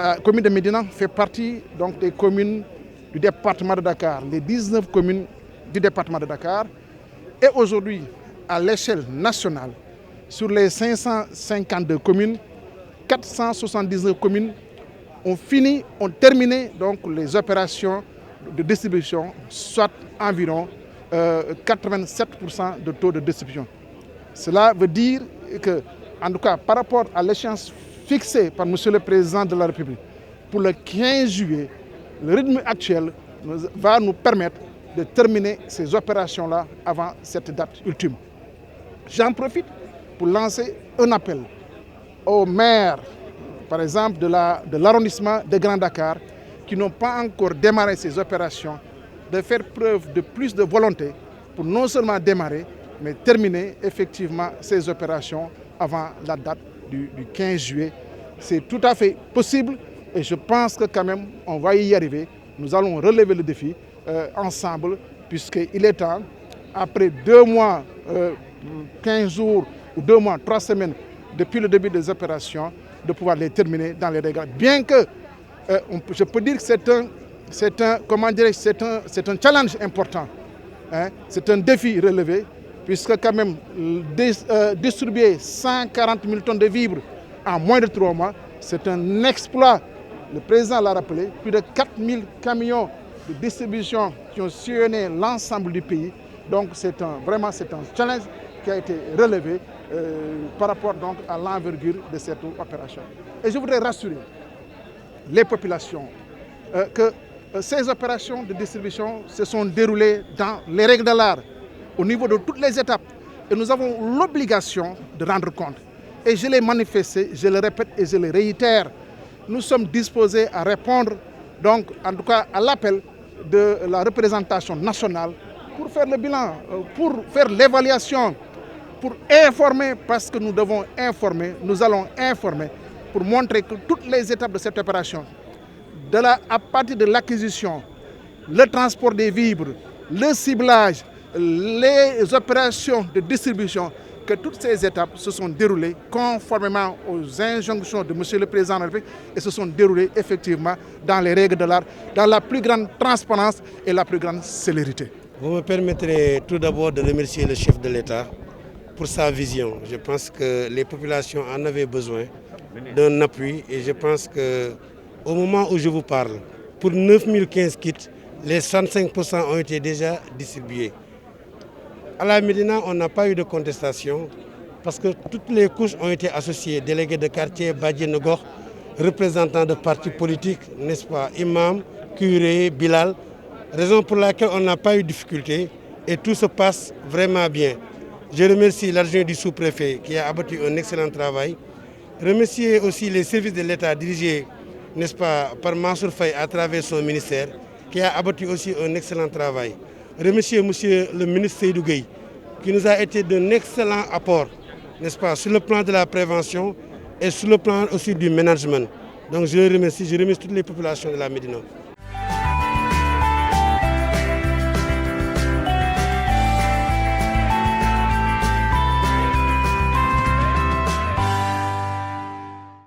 La commune de Médina fait partie donc, des communes du département de Dakar, les 19 communes du département de Dakar. Et aujourd'hui, à l'échelle nationale, sur les 552 communes, 479 communes ont terminé donc, les opérations de distribution, soit environ 87% de taux de distribution. Cela veut dire que, en tout cas, par rapport à l'échéance fixée par M. le Président de la République pour le 15 juillet, le rythme actuel va nous permettre de terminer ces opérations-là avant cette date ultime. J'en profite pour lancer un appel aux maires, par exemple de l'arrondissement de Grand Dakar, qui n'ont pas encore démarré ces opérations, de faire preuve de plus de volonté pour non seulement démarrer, mais terminer effectivement ces opérations avant la date du 15 juillet. C'est tout à fait possible et je pense que quand même on va y arriver. Nous allons relever le défi ensemble puisqu'il est temps, après 2 mois, 15 jours ou 2 mois, 3 semaines depuis le début des opérations, de pouvoir les terminer dans les règles. Bien que je peux dire que c'est un challenge important, hein? C'est un défi relevé, puisque quand même distribuer 140 000 tonnes de vivres en moins de 3 mois, c'est un exploit. Le président l'a rappelé, plus de 4 000 camions de distribution qui ont sillonné l'ensemble du pays. Donc vraiment c'est un challenge qui a été relevé par rapport donc à l'envergure de cette opération. Et je voudrais rassurer les populations que ces opérations de distribution se sont déroulées dans les règles de l'art, au niveau de toutes les étapes. Et nous avons l'obligation de rendre compte. Et je l'ai manifesté, je le répète et je le réitère. Nous sommes disposés à répondre, donc, en tout cas, à l'appel de la représentation nationale pour faire le bilan, pour faire l'évaluation, pour informer, parce que nous devons informer, nous allons informer pour montrer que toutes les étapes de cette opération, à partir de l'acquisition, le transport des vivres, le ciblage, les opérations de distribution, que toutes ces étapes se sont déroulées conformément aux injonctions de M. le Président de la République et se sont déroulées effectivement dans les règles de l'art, dans la plus grande transparence et la plus grande célérité. Vous me permettrez tout d'abord de remercier le chef de l'État pour sa vision. Je pense que les populations en avaient besoin d'un appui et je pense qu'au moment où je vous parle, pour 9015 kits, les 65% ont été déjà distribués. À la Médina, on n'a pas eu de contestation parce que toutes les couches ont été associées, délégués de quartier, Badji Ngor, représentants de partis politiques, n'est-ce pas, imams, curés, bilal, raison pour laquelle on n'a pas eu de difficulté et tout se passe vraiment bien. Je remercie l'adjoint du sous-préfet qui a abattu un excellent travail. Remercier aussi les services de l'État dirigés, n'est-ce pas, par Mansour Faye à travers son ministère, qui a abattu aussi un excellent travail. Remercier monsieur le ministre Seydou Gueye, qui nous a été d'un excellent apport, n'est-ce pas, sur le plan de la prévention et sur le plan aussi du management. Donc je le remercie, je remercie toutes les populations de la Médina.